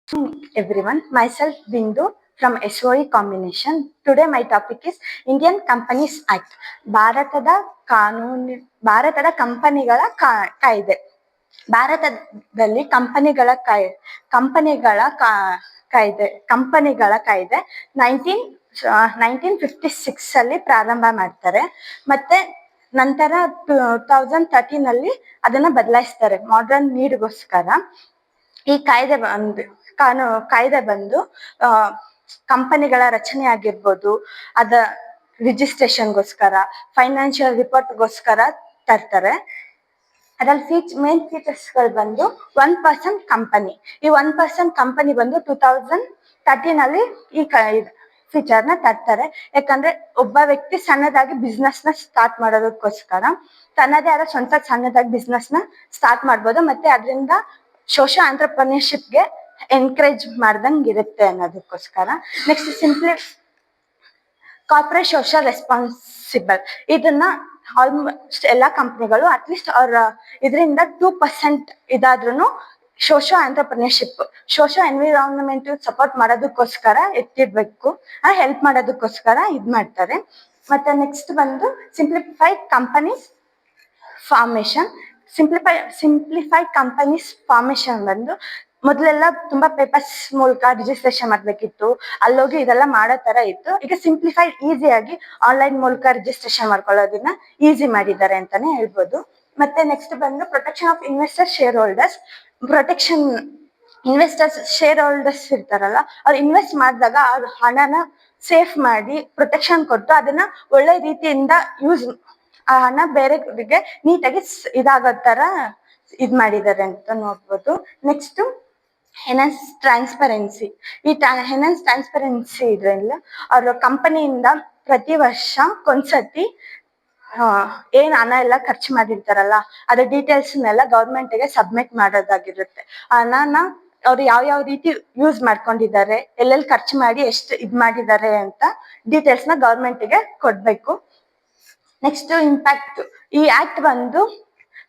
Everyone, myself Bindu from SOE combination. Today my topic is Indian Companies Act. ಭಾರತದ ಕಾನೂನು ಭಾರತದ ಕಂಪನಿಗಳ ಕಾಯ್ದೆ. ಭಾರತದಲ್ಲಿ ಕಂಪನಿಗಳ ಕಾಯ್ದೆ 1956 ಅಲ್ಲಿ ಪ್ರಾರಂಭ ಮಾಡ್ತಾರೆ. ಮತ್ತೆ ನಂತರ 2013 ಅಲ್ಲಿ ಅದನ್ನ ಬದಲಾಯಿಸ್ತಾರೆ ಮಾಡರ್ನ್ ನೀಡ್ಗೋಸ್ಕರ. ಈ ಕಾಯ್ದೆ ಬಂದು ಕಂಪನಿಗಳ ರಚನೆ ಆಗಿರ್ಬೋದು, ಅದ ರಿಜಿಸ್ಟ್ರೇಷನ್ಗೋಸ್ಕರ, ಫೈನಾನ್ಷಿಯಲ್ ರಿಪೋರ್ಟ್ಗೋಸ್ಕರ ತರ್ತಾರೆ. ಅದ್ರಲ್ಲಿ ಮೇನ್ ಫೀಚರ್ಸ್ಗಳು ಬಂದು 1% ಕಂಪನಿ. ಈ 1% ಕಂಪನಿ ಬಂದು 2013 ಅಲ್ಲಿ ಈ ಫೀಚರ್ನ ತರ್ತಾರೆ. ಯಾಕಂದ್ರೆ ಒಬ್ಬ ವ್ಯಕ್ತಿ ಸಣ್ಣದಾಗಿ ಬಿಸ್ನೆಸ್ ನ ಸ್ಟಾರ್ಟ್ ಮಾಡೋದಕ್ಕೋಸ್ಕರ ತನ್ನದೇ ಆದ ಸ್ವಂತ ಸಣ್ಣದಾಗಿ ಬಿಸ್ನೆಸ್ ನ ಸ್ಟಾರ್ಟ್ ಮಾಡ್ಬೋದು. ಮತ್ತೆ ಅದರಿಂದ ಸೋಶಿಯಲ್ ಆಂಟ್ರಪ್ರಿನರ್ಶಿಪ್ಗೆ ಎನ್ಕರೇಜ್ ಮಾಡ್ದಂಗೆ ಇರುತ್ತೆ ಅನ್ನೋದಕ್ಕೋಸ್ಕರ. Next corporate social responsible. ಇದನ್ನ ಆಲ್ಮೋಸ್ಟ್ ಎಲ್ಲಾ ಕಂಪ್ನಿಗಳು ಅಟ್ಲೀಸ್ಟ್ ಅವ್ರ ಇದರಿಂದ 2% ಇದಾದ್ರೂ social entrepreneurship, social environment support ಮಾಡೋದಕ್ಕೋಸ್ಕರ ಎತ್ತಿಡ್ಬೇಕು, ಹೆಲ್ಪ್ ಮಾಡೋದಕ್ಕೋಸ್ಕರ ಮಾಡ್ತಾರೆ. ಮತ್ತೆ ನೆಕ್ಸ್ಟ್ ಬಂದು simplified companies formation. Simplified companies formation ಬಂದು ಮೊದಲೆಲ್ಲ ತುಂಬಾ ಪೇಪರ್ಸ್ ಮೂಲಕ ರಿಜಿಸ್ಟ್ರೇಷನ್ ಮಾಡ್ಬೇಕಿತ್ತು, ಅಲ್ಲೋಗಿ ಇದೆಲ್ಲ ಮಾಡೋ ತರ ಇತ್ತು. ಈಗ ಸಿಂಪ್ಲಿಫೈಡ್ ಈಸಿಯಾಗಿ ಆನ್ಲೈನ್ ಮೂಲಕ ರಿಜಿಸ್ಟ್ರೇಷನ್ ಮಾಡ್ಕೊಳ್ಳೋದನ್ನ ಈಸಿ ಮಾಡಿದ್ದಾರೆ ಅಂತಾನೆ ಹೇಳ್ಬೋದು. ಮತ್ತೆ ನೆಕ್ಸ್ಟ್ ಬಂದು protection of investor share holders. Share holders ಇರ್ತಾರಲ್ಲ, ಅವ್ರು ಇನ್ವೆಸ್ಟ್ ಮಾಡಿದಾಗ ಅವ್ರ ಹಣನ ಸೇಫ್ ಮಾಡಿ ಪ್ರೊಟೆಕ್ಷನ್ ಕೊಟ್ಟು ಅದನ್ನ ಒಳ್ಳೆ ರೀತಿಯಿಂದ ಆ ಹಣ ಬೇರೆಯವರಿಗೆ ನೀಟಾಗಿ ಇದಾಗೋ ತರ ಮಾಡಿದ್ದಾರೆ ಅಂತ ನೋಡ್ಬೋದು. Next enhance transparency. ಈ ಎನ್ಹಾನ್ಸ್ ಟ್ರಾನ್ಸ್ಪರೆನ್ಸಿ ಇದ್ರಲ್ಲಿ ಅವ್ರ ಕಂಪನಿಯಿಂದ ಪ್ರತಿ ವರ್ಷ ಒಂದ್ಸತಿ ಏನ್ ಹಣ ಎಲ್ಲ ಖರ್ಚು ಮಾಡಿರ್ತಾರಲ್ಲ ಅದ್ರ ಡೀಟೇಲ್ಸ್ನೆಲ್ಲ ಗೌರ್ಮೆಂಟ್ಗೆ ಸಬ್ಮಿಟ್ ಮಾಡೋದಾಗಿರುತ್ತೆ. ಹಣನ ಅವ್ರು ಯಾವ ರೀತಿ ಯೂಸ್ ಮಾಡ್ಕೊಂಡಿದ್ದಾರೆ, ಎಲ್ಲೆಲ್ಲಿ ಖರ್ಚು ಮಾಡಿ ಎಷ್ಟು ಮಾಡಿದ್ದಾರೆ ಅಂತ ಡೀಟೇಲ್ಸ್ ನ ಗೌರ್ಮೆಂಟ್ಗೆ ಕೊಡ್ಬೇಕು. Next impact. ಈ ಆಕ್ಟ್ ಬಂದು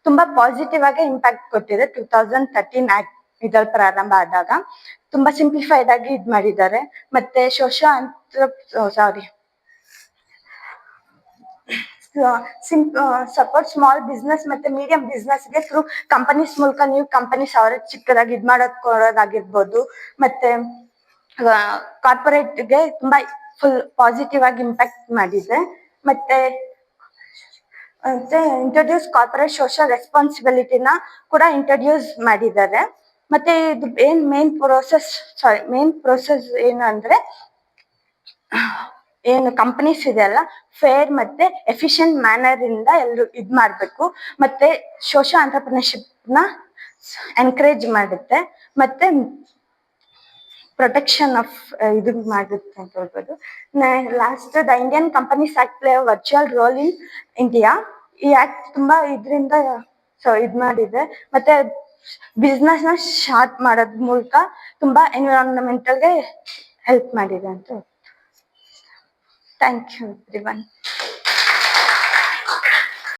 ತುಂಬಾ ಪಾಸಿಟಿವ್ ಆಗಿ ಇಂಪ್ಯಾಕ್ಟ್ ಕೊಟ್ಟಿದೆ. 2013 ಆಕ್ಟ್ ಇದ್ರಲ್ಲಿ ಪ್ರಾರಂಭ ಆದಾಗ ತುಂಬಾ ಸಿಂಪ್ಲಿಫೈಡ್ ಆಗಿ ಮಾಡಿದ್ದಾರೆ. ಮತ್ತೆ ಸಪೋರ್ಟ್ ಸ್ಮಾಲ್ ಬಿಸ್ನೆಸ್ ಮತ್ತೆ ಮೀಡಿಯಂ ಬಿಸ್ನೆಸ್ಗೆ ಥ್ರೂ ಕಂಪನೀಸ್ ಮೂಲಕ ನೀವು ಕಂಪನೀಸ್ ಅವರೇ ಚಿಕ್ಕದಾಗಿ ಕೊಡೋದಾಗಿರ್ಬೋದು. ಮತ್ತೆ ಕಾರ್ಪೊರೇಟ್ಗೆ ತುಂಬಾ ಫುಲ್ ಪಾಸಿಟಿವ್ ಆಗಿ ಇಂಪ್ಯಾಕ್ಟ್ ಮಾಡಿದೆ. ಮತ್ತೆ ಇಂಟ್ರೊಡ್ಯೂಸ್ ಕಾರ್ಪೊರೇಟ್ ಸೋಶಿಯಲ್ ರೆಸ್ಪಾನ್ಸಿಬಿಲಿಟಿನ ಕೂಡ ಇಂಟ್ರೊಡ್ಯೂಸ್ ಮಾಡಿದ್ದಾರೆ. ಮತ್ತೆ ಇದು ಮೇನ್ ಪ್ರೋಸೆಸ್ ಏನು ಅಂದ್ರೆ, ಏನು ಕಂಪನೀಸ್ ಇದೆ ಅಲ್ಲ, ಫೇರ್ ಮತ್ತೆ ಎಫಿಷಿಯಂಟ್ ಮ್ಯಾನರ್ ಇಂದ ಎಲ್ರು ಮಾಡ್ಬೇಕು. ಮತ್ತೆ ಸೋಶಿಯಲ್ ಆಂಟ್ರಪ್ರಿನರ್ಶಿಪ್ ನ ಎನ್ಕರೇಜ್ ಮಾಡುತ್ತೆ. ಮತ್ತೆ ಪ್ರೊಟೆಕ್ಷನ್ ಆಫ್ ಮಾಡುತ್ತೆ ಅಂತ ಹೇಳ್ಬೋದು. Last the Indian companies act play virtual role in India. ಈ ಆಕ್ಟ್ ತುಂಬಾ ಇದರಿಂದ ಮಾಡಿದೆ. ಮತ್ತೆ ಬಿಸ್ನೆಸ್ ನ ಸ್ಟಾರ್ಟ್ ಮಾಡೋದ್ ಮೂಲಕ ತುಂಬಾ ಎನ್ವಿರಾನ್ಮೆಂಟಲ್ಗೆ ಹೆಲ್ಪ್ ಮಾಡಿದೆ ಅಂತ. Thank you everyone.